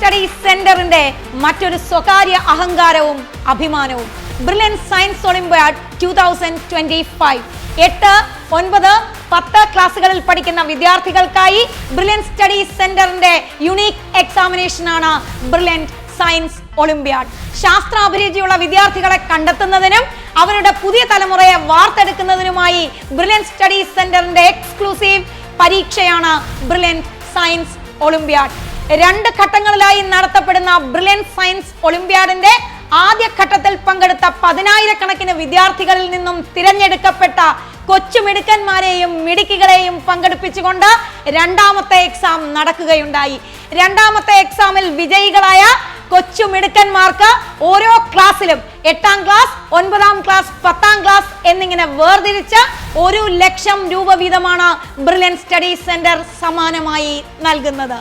Studies സെന്ററിന്റെ മറ്റൊരു സ്വകാര്യ അഹങ്കാരവും അഭിമാനവും ബ്രില്യൻറ്റ് സയൻസ് ഒളിമ്പ്യാഡ് 2025. 8, 9, 10 ക്ലാസ്സുകളിൽ പഠിക്കുന്ന വിദ്യാർത്ഥികൾക്കായി ബ്രില്യൻറ്റ് സ്റ്റഡീസ് സെന്ററിന്റെ യുണീക് എക്സാമിനേഷൻ ആണ് ബ്രില്യൻറ്റ് സയൻസ് ഒളിമ്പ്യാഡ്. ശാസ്ത്രാഭിരുചിയുള്ള വിദ്യാർത്ഥികളെ കണ്ടെത്തുന്നതിനും അവരുടെ പുതിയ തലമുറയെ വാർത്തെടുക്കുന്നതിനുമായി ബ്രില്യൻറ്റ് സ്റ്റഡീസ് സെന്ററിന്റെ എക്സ്ക്ലൂസീവ് പരീക്ഷയാണ് ബ്രില്യൻറ്റ് സയൻസ് ഒളിമ്പ്യാഡ്. 2 ഘട്ടങ്ങളിലായി നടത്തപ്പെടുന്ന ബ്രില്യൻറ്റ് സയൻസ് ഒളിമ്പ്യാഡിന്റെ ആദ്യ ഘട്ടത്തിൽ പങ്കെടുത്ത 10,000-കണക്കിന് വിദ്യാർത്ഥികളിൽ നിന്നും തിരഞ്ഞെടുക്കപ്പെട്ട കൊച്ചുമിടുക്കന്മാരെയും മിടുക്കികളെയും പങ്കെടുപ്പിച്ചുകൊണ്ട് രണ്ടാമത്തെ എക്സാം നടക്കുകയുണ്ടായി. രണ്ടാമത്തെ എക്സാമിൽ വിജയികളായ കൊച്ചുമിടുക്കന്മാർക്ക് ഓരോ ക്ലാസ്സിലും 8ാം ക്ലാസ്, 9ാം ക്ലാസ്, 10ാം ക്ലാസ് എന്നിങ്ങനെ വേർതിരിച്ച് 1,00,000 രൂപ വീതമാണ് ബ്രില്യൻറ്റ് സ്റ്റഡീസ് സെന്റർ സമ്മാനമായി നൽകുന്നത്.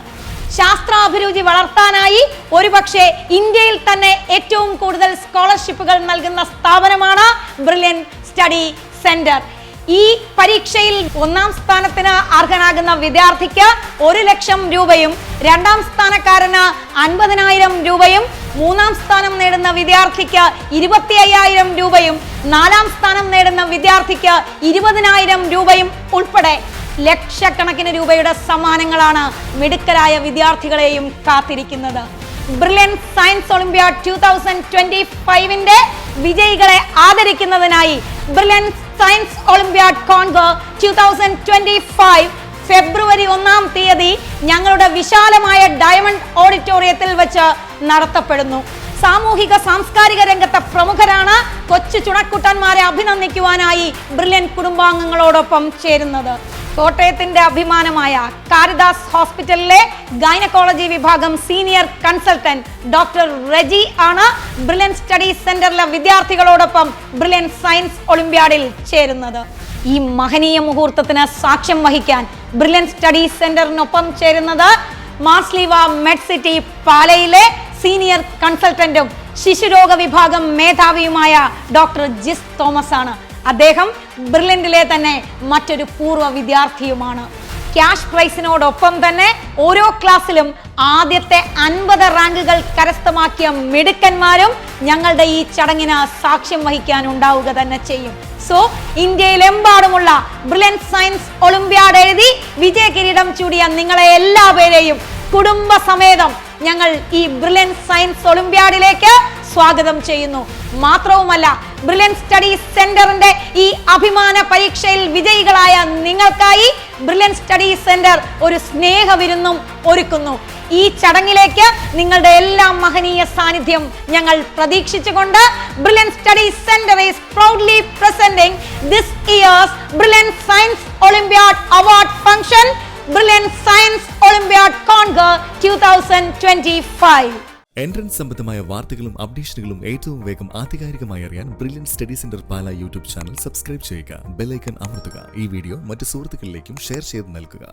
ശാസ്ത്രാഭിരുചി വളർത്താനായി ഒരുപക്ഷെ ഇന്ത്യയിൽ തന്നെ ഏറ്റവും കൂടുതൽ സ്കോളർഷിപ്പുകൾ നൽകുന്ന സ്ഥാപനമാണ് ബ്രില്യൻറ്റ് സ്റ്റഡി സെന്റർ. ഈ പരീക്ഷയിൽ 1ാം സ്ഥാനത്തിന് അർഹനാകുന്ന വിദ്യാർത്ഥിക്ക് 1,00,000 രൂപയും 2ാം സ്ഥാനക്കാരന് 50,000 രൂപയും 3ാം സ്ഥാനം നേടുന്ന വിദ്യാർത്ഥിക്ക് 25,000 രൂപയും 4ാം സ്ഥാനം നേടുന്ന വിദ്യാർത്ഥിക്ക് 20,000 രൂപയും ഉൾപ്പെടെ ലക്ഷക്കണക്കിന് രൂപയുടെ സമ്മാനങ്ങളാണ് മിടുക്കരായ വിദ്യാർത്ഥികളെയും കാത്തിരിക്കുന്നത്. ബ്രില്യൻറ്റ് സയൻസ് ഒളിമ്പ്യാഡ് 2025ന്റെ വിജയികളെ ആദരിക്കുന്നതിനായി ബ്രില്യൻറ്റ് സയൻസ് ഒളിമ്പ്യാഡ് കോൺഗോ 2025 ഫെബ്രുവരി 1-ാം തീയതി ഞങ്ങളുടെ വിശാലമായ ഡയമണ്ട് ഓഡിറ്റോറിയത്തിൽ വെച്ച് നടത്തപ്പെടുന്നു. സാമൂഹിക സാംസ്കാരിക രംഗത്തെ പ്രമുഖരാണ് കൊച്ചു ചുണക്കുട്ടന്മാരെ അഭിനന്ദിക്കുവാനായി ബ്രില്യൻറ്റ് കുടുംബാംഗങ്ങളോടൊപ്പം ചേരുന്നത്. കോട്ടയത്തിന്റെ അഭിമാനമായ കാരിദാസ് ഹോസ്പിറ്റലിലെ ഗൈനക്കോളജി വിഭാഗം സീനിയർ കൺസൾട്ടന്റ് ഡോക്ടർ റെജി ആണ് ബ്രില്യൻറ്റ് സ്റ്റഡീസ് സെന്ററിലെ വിദ്യാർത്ഥികളോടൊപ്പം ബ്രില്യൻറ്റ് സയൻസ് ഒളിമ്പ്യാഡിൽ ചേരുന്നത്. ഈ മഹനീയ മുഹൂർത്തത്തിന് സാക്ഷ്യം വഹിക്കാൻ ബ്രില്യൻറ്റ് സ്റ്റഡീസ് സെന്ററിനൊപ്പം ചേരുന്നത് മാർസ്ലീവ മെഡ് സിറ്റി പാലയിലെ സീനിയർ കൺസൾട്ടന്റും ശിശുരോഗ വിഭാഗം മേധാവിയുമായ ഡോക്ടർ ജിസ് തോമസ് ആണ്. അദ്ദേഹം ബ്രില്യൻറ്റിലെ തന്നെ മറ്റൊരു പൂർവ്വ വിദ്യാർത്ഥിയുമാണ്. ക്യാഷ് പ്രൈസിനോടൊപ്പം തന്നെ ഓരോ ക്ലാസ്സിലും ആദ്യത്തെ 50 റാങ്കുകൾ കരസ്ഥമാക്കിയ മിടുക്കന്മാരും ഞങ്ങളുടെ ഈ ചടങ്ങിന് സാക്ഷ്യം വഹിക്കാൻ ഉണ്ടാവുക തന്നെ ചെയ്യും. സോ ഇന്ത്യയിലെമ്പാടുമുള്ള ബ്രില്യൻറ്റ് സയൻസ് ഒളിമ്പ്യാഡ് എഴുതി വിജയ കിരീടം ചൂടിയ നിങ്ങളെ എല്ലാവരെയും കുടുംബസമേതം ഞങ്ങൾ ഈ ബ്രില്യൻറ്റ് സയൻസ് ഒളിമ്പ്യാഡിലേക്ക് സ്വാഗതം ചെയ്യുന്നു. മാത്രവുമല്ല, ബ്രില്യൻറ്റ് സ്റ്റഡീസ് സെന്ററിന്റെ ഈ അഭിമാന പരീക്ഷയിൽ വിജയികളായ നിങ്ങൾക്കായി ബ്രില്യൻറ്റ് സ്റ്റഡീസ് സെന്റർ ഒരു സ്നേഹവിരുന്നും ഒരുക്കുന്നു. ഈ ചടങ്ങിലേക്ക് നിങ്ങളുടെ എല്ലാ മഹനീയ സാന്നിധ്യം ഞങ്ങൾ പ്രതീക്ഷിച്ചുകൊണ്ട് brilliant studies centre is proudly presenting this years brilliant science Olympiad award function brilliant science Olympiad Congo 2025. Entrance സംബന്ധമായ വാർത്തകളും അപ്ഡേഷനുകളും ഏറ്റവും വേഗം ആധികാരികമായി അറിയാൻ ബ്രില്യൻറ്റ് സ്റ്റഡി സെന്റർ പാല യൂട്യൂബ് ചാനൽ സബ്സ്ക്രൈബ് ചെയ്യുക. ബെൽ ഐക്കൺ അമർത്തുക. ഈ വീഡിയോ മറ്റ് സുഹൃത്തുക്കളിലേക്കും ഷെയർ ചെയ്ത് നൽകുക.